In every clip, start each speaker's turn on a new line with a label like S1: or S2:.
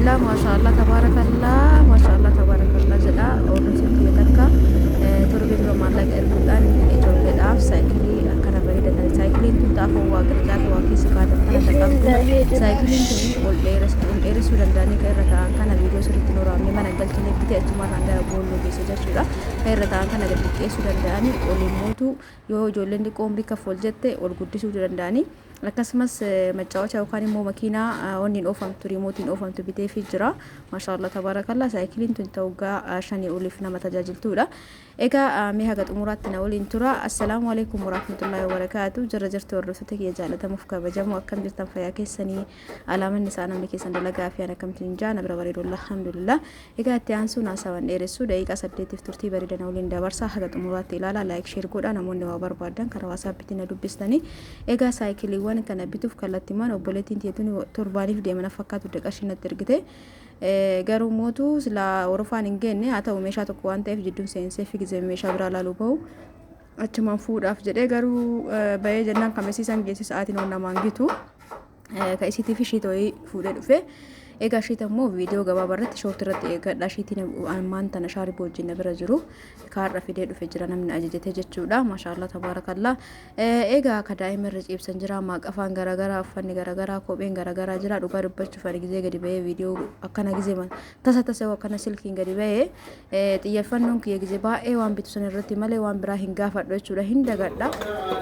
S1: alhamdulillah maashaallah tabarakallah jedha oduun takka torbe dura maallaqa erguudhaan ijoolleedhaaf saayikilii akkana bareedan saayikiliin tun xaafoo waa qircaata waa keessa kaatan kana qabdu saayikiliin tun ol dheeressuu danda'anii kan irra ta'an kana viidiyoo sirriitti noraamne mana galchine bitee achumarraan gara boolloo keessa jechuudha kan irra ta'an kana gad xiqqeessuu danda'anii ol immoo yoo ijoolleen xiqqoo umrii kaffool jette ol guddisuu danda'anii akkasumas macaawwacha yookaan immoo makiinaa wanniin oofamtu riimootiin oofamtu bitee fi jira maashaallah tabarakallah saayikiliin tun ta'ugaa shanii oliif nama tajaajiltuudha egaa mee haga xumuraatti na waliin tura assalaamu alaykum warahmatullahi wabarakaatu jirra jirtu hordoftoota kiyya jaalatamuuf kabajamu akkam jirtan fayyaa keessanii alaamanni isaa namni keessan dalagaa fi akkamtiin jaana bira bareedullah alhamdulillah egaa itti aansuun haasawan dheeressu daqiiqaa 8 turtii bareeda na waliin dabarsa haga xumuraatti ilaala laayik sheer godha namoonni waa barbaadan karaa waasaappitti na dubbistanii egaa saayikilii waan kana bituuf kallattimaan obboleettiin teetuni torbaaniif deemana fakkaatu daqashinatti ergite garuu mootu sila warofaan hin geenne haa ta'u meeshaa tokko waan ta'eef jidduun seensee fi gizee meeshaa biraa laaluu bahu achumaan fuudhaaf jedhee garuu bahee jennaan kamesiisan geessi sa'aatiin waan namaan gitu ka isiitiif ishii ta'ee fuudhee dhufe egaa shiita immoo viidiyoo gabaabarratti shoorti irratti eegadha shiitiin ammaan tana shaaribu wajjin bira jiru kaarra fidee dhufe jira namni ajajate jechuudha maashaallah tabarakallah egaa ka daa'ima irra ciibsan jira maaqafaan garagaraa uffanni garagaraa kopheen garagaraa jira dhugaa dubbachuuf ani gizee gadi bahee viidiyoo akkana gizee tasa akkana silkiin gadi bahee xiyyeeffannoon kiyya gizee baay'ee waan bitu san irratti malee waan biraa hin gaafadhu jechuudha hin dagadha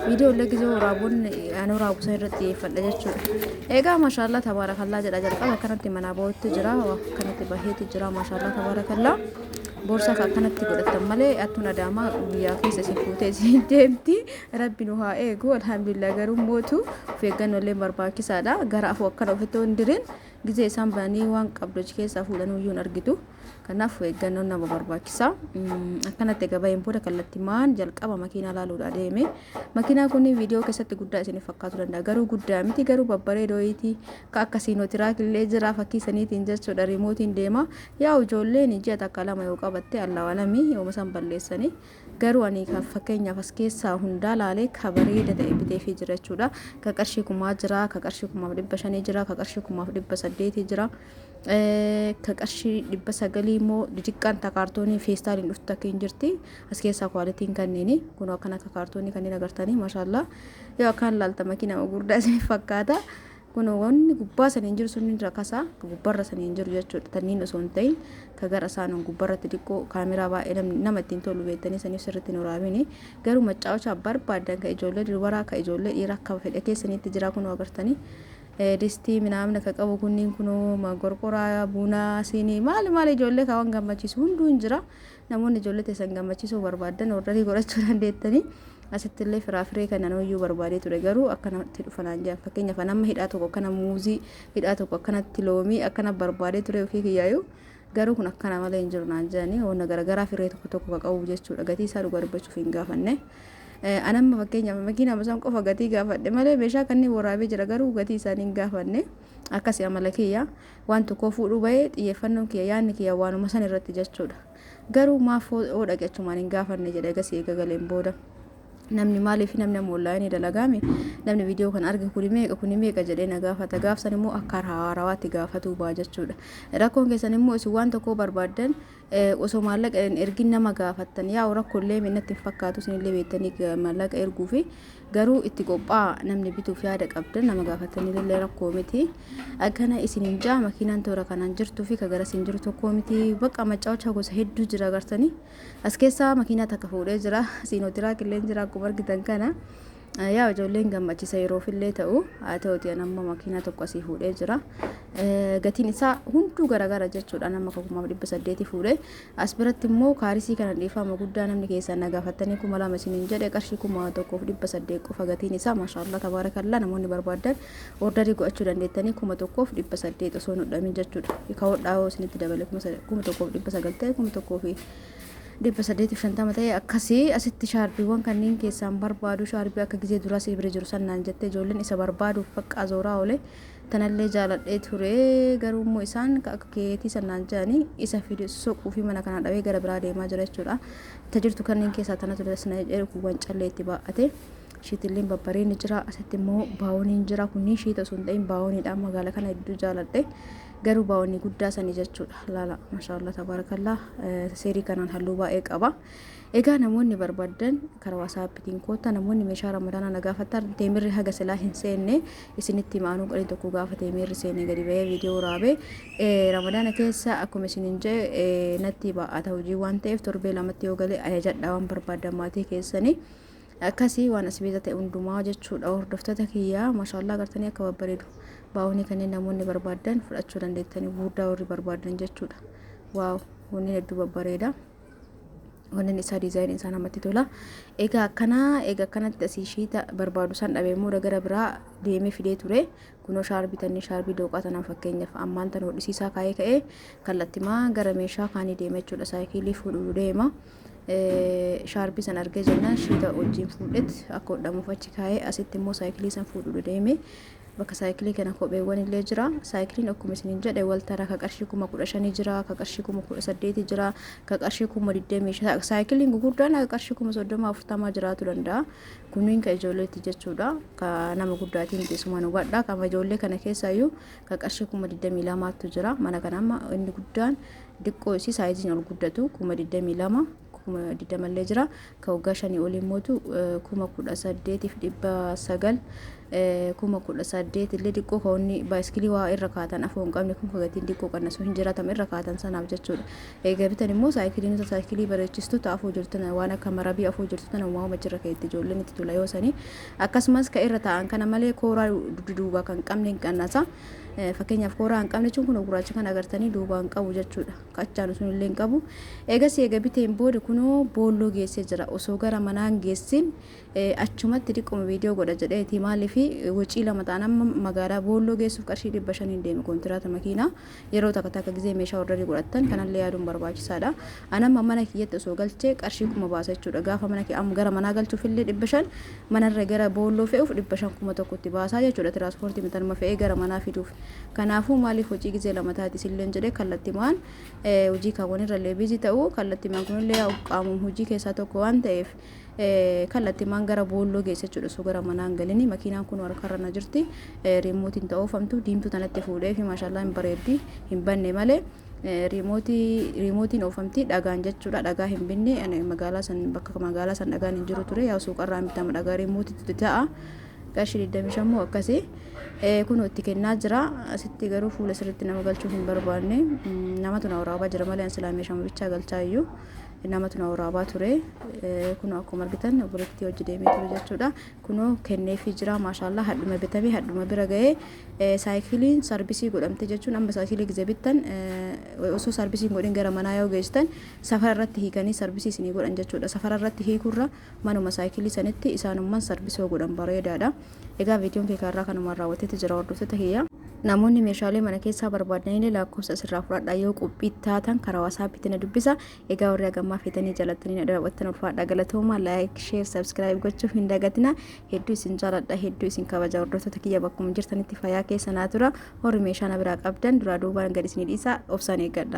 S1: viidiyoo illee gizee waraabuun ani waraabu san irratti xiyyeeffadha jechuudha egaa maashaallah tabarakallah jedha jalqaba akkanatti mana bootti jira kanatti baheeti jira maashaallah tabarakallah borsa kanatti godhatan malee attuna daama biyya keessa si fuutee si deemti rabbi nu haa eegu alhamdulillah garuu mootu feeggannollee barbaachisaadha gara afoo akkana ofittoo hin dirin gizee isaan banii waan qabdu keessaa fuudhanuu iyyuu argitu kanaaf eeggannoon nama barbaachisa akkanatti gabayeen booda kallattimaan jalqaba makiinaa laaluudha deeme makiinaa kun viidiyoo keessatti guddaa isin fakkaatu danda'a garuu guddaa miti garuu babbareedooyti ka akka siinootiraak illee jira fakkii saniitiin jechuudha riimootiin deema yaa ijoolleen ji'a takka lama yoo qabatte allaa walamii yooma san balleessanii garuu ani kan fakkeenyaaf as keessaa hundaa laalee ka bareeda ta'e bitee fi jira jechuudha ka qarshii kumaa jira ka qarshii 500 jira ka qarshii 800 jira ka qarshii 900 immoo didiqqaan ta kaartoonii feestaaliin dhuftu akka hin jirti as keessaa kwaalitiin kanneeni kun akkana ka kaartoonii kanneen agartanii maashaallah yoo akkaan laalta makiinaa gurguddaa isin fakkaata kun wanni gubbaa saniin jiru sunni rakasa gubbarra saniin jiru jechuudha tanniin osoo hin ta'in ka gara isaan gubbarratti xiqqoo kaameraa baay'ee nama ittiin tolu beektanii sanii sirriitti noraamini garuu macaawwacha barbaadan ka ijoollee dubaraa ka ijoollee dhiiraa akka fedha keessanitti jira kun agartanii distii minaamna ka qabu kunniin kunoo magorqoraa bunaa siinii maal ijoollee kaawwan gammachiisu hunduu hin jira namoonni ijoollee teessan gammachiisuu barbaadan ordarii godhachuu dandeettanii asitti illee firaafiree kana nooyyuu barbaadee ture garuu akkanatti dhufanaan jiran fakkeenyaaf nama hidhaa tokko akkana muuzii hidhaa tokko akkanatti loomii akkana barbaadee ture ofii kiyyaayu garuu kun akkana malee hin jiru naan jedhanii wanna garagaraa firee tokko ka qabu jechuudha gatii isaa dhugaa dubbachuuf hin gaafanne anamma fakkeenyaaf makiinaa masaan qofa gatii gaafadhe malee meeshaa kanneen waraabee jira garuu gatii isaanii hin gaafanne akkasii amala kiyya waan tokko fuudhuu bahee xiyyeeffannoon kiyya yaadni kiyya waanuma san irratti jechuudha garuu maaf oodhaqe achumaan hin gaafanne jedhe egasii eegagaleen booda namni maaliif namni online dalagame namni viidiyoo kan arge kuni meeqa jedhee na gaafata gaafsan immoo akka haarawaatti gaafatu baa jechuudha rakkoon keessan immoo isin waan tokko barbaadan osoo maallaqa ergin nama gaafattan yaa rakkoollee minnatti fakkaatu isinillee beektanii maallaqa erguu fi garuu itti qophaa namni bituuf yaada qabdan nama gaafatanii illee rakkoo miti akkana isin hinjaa makiinaan toora kanaan jirtuu fi ka gara isin jiru tokko miti bakka macaawwacha gosa hedduu jira agartanii as keessaa makiinaa takka fuudhee jira siinootiraak illee jira akkuma argitan kana yaa ijoolleen gammachiisa yeroof illee ta'u haa ta'uti amma makiinaa tokko asii fuudhee jira gatiin isaa hunduu garagara jechuudha nama 800 fuudhee as biratti immoo kaarisii kana dhiifama guddaa namni keessaa na gaafatanii 2000 isiniin jedhe qarshii 1800 qofa gatiin isaa maashaallah tabarakallah namoonni barbaadan ordarii go'achuu dandeettanii 1800 osoo hin hodhamin jechuudha ka hodhaa isinitti dabale 1900 ta'e 1000 1850 ta'e akkasii asitti shaarbiiwwan kanneen keessaan barbaadu shaarbii akka gizee duraa sibire jiru sannaan jettee ijoolleen isa barbaaduuf bakka zooraa ole tanallee jaaladhee ture garuu immoo isaan akka keetii sannaan jedhanii isa fide soquu fi mana kana dhabee gara biraa deemaa jira jechuudha tajirtu kanneen keessaa tana ture sana jedhu kuwwan callee itti baa'ate shiitilleen babbareen jira asitti immoo baawoniin jira kunniin shiita sun ta'in baawoniidhaan magaala kana hedduu jaaladhe garuu baawonii guddaa sanii jechuudha laala maashaallah tabarakallah seerii kanaan halluu baay'ee qaba egaa namoonni barbaadan karaa WhatsAppitiin koota namoonni meeshaa ramadaana nagaafataan teemirri haga silaa hin seenne isinitti maanuu qali tokko gaafa teemirri seenne gadi ba'ee viidiyoo raabee ramadaana keessa akkuma isinin jee natti ba'ata hojii waan ta'eef torbee lamatti yoo galee ajajadhaa waan barbaadan maatii keessanii akkasii waan asbeeta ta'e hundumaa jechuudha hordoftoota kiyyaa maashaallah gartanii akka babbareedu baawonii kanneen namoonni barbaadan fudhachuu dandeettanii guddaa warri barbaadan jechuudha waaw wanni hedduu babbareeda wannan isa design isaa namatti tola egaa akkanatti asii shiita barbaadu san dhabee immoo gara biraa deemee fidee ture kunoo shaarbii dooqaa tanaan fakkeenyaaf ammaan tan hodhisiisaa kaa'ee ka'ee kallattimaa gara meeshaa kaanii deema jechuudha saayikilii fuudhuu deema shaarbii san argee jennaan shiita wajjin fuudhetti akka hodhamuuf achi kaa'ee asitti immoo saayikilii san fuudhuu deeme bakka saayikilii kana kopheewwan illee jira saayikiliin akkuma isiniin jedhe waltara ka qarshii 15,000 jira ka qarshii 18,000 jira ka qarshii 20,000 saayikiliin gurguddaan ka qarshii 30,40 jiraatu danda'a kunniin ka ijoolleetti jechuudha ka nama guddaatiin teessumaan hubadha ka ijoollee kana keessaayyuu ka qarshii 22,000tu jira mana kana amma inni guddaan diqqoo isii saayiziin ol guddatu 22,000 didamallee jira ka waggaa 5 oliin mootu 18,900 18,000 illee diqqoo kaawwanni baayiskilii waa irra kaatan afoo hin qabne kun gatiin diqqoo qannasuu hin jiraatan irra kaatan sanaaf jechuudha egaa bitan immoo saayikilii bareechistu ta'afuu jirtu waan akka marabii afoo jirtu tana uumama jirra keetti ijoolleen itti tola yoo sanii akkasumas ka irra ta'an kana malee kooraa duuba kan qabne hin qannasa fakkeenyaaf kooraa hin qabne kun gurraacha kan agartanii duuba hin qabu jechuudha qachaan sun illee hin qabu egaa biteen booda kunoo boolloo geessee jira osoo gara manaan geessin achumatti diqquma viidiyoo godha jedheeti maaliif wacii lama ta'an amma magaalaa boolloo geessuuf qarshii 500 deeme kontiraata makiinaa yeroo takka gizee meeshaa warra godhatan kanallee yaaduun barbaachisaadha anamma mana kiyyatti osoo galchee qarshii kuma baasa jechuudha gaafa mana kiyya gara manaa galchuuf illee 500 manarra gara boolloo fe'uuf 500 kuma tokkotti baasaa jechuudha tiraanspoortii mitanuma fe'ee gara manaa fiduuf kanaafuu maaliif hojii gizee lama taati silleen jedhee kallattimaan hojii kaawwanirra illee biizii ta'uu kallattimaan kunillee qaamuun hojii keessaa tokko waan ta'eef kallattimaan gara boolloo geesse jechuudha osoo gara manaan galini makiinaan kun harkarra na jirti riimootiin ta'oofamtu diimtuu tanatti fuudhee fi maashaallah hin bareeddi hin banne malee riimootiin oofamti dhagaan jechuudha dhagaa hin binne magaalaa san bakka magaalaa san dhagaan hin jiru ture yaa suuqarraa bitama dhagaa riimootiitti ta'a qarshii 25 akkasii kun itti kennaa jira asitti garuu fuula sirriitti nama galchuu hin barbaanne namatu na waraabaa jira malee islaamii shamabichaa galchaa iyyuu namatu na waraabaa ture kun akkuma argitan obboleettii hojii deemee ture jechuudha kunoo kenneefii jira maashaallah hadhuma bitamee hadhuma bira ga'ee saayikiliin sarbisii godhamte jechuun amma saayikilii gizee bittan osoo sarbisiin godhin gara manaa yoo geessitan safara irratti hiikanii sarbisii isinii godhan jechuudha safara irratti hiikurra manuma saayikilii sanitti isaanummaan sarbisoo godhan bareedaadha egaa viidiyoon keekaarraa kanumaan raawwateeti jira hordoftoota kiyya namoonni meeshaalee mana keessaa barbaadanillee lakkoofsa asirraa fudhadhaa yoo qophii taatan karaa WhatsAppitti na dubbisa egaa warri hagammaa feetanii jalattanii na daawwattan ulfaadha galatoomaa laayik sheer sabskiraayib gochuuf hin dagatina hedduu isin jaaladha hedduu isin kabaja hordoftoota kiyya bakkuma jirtanitti fayyaa keessa naa tura warri meeshaa na biraa qabdan duraa duubaan gad isinii dhiisa obsaan eeggadha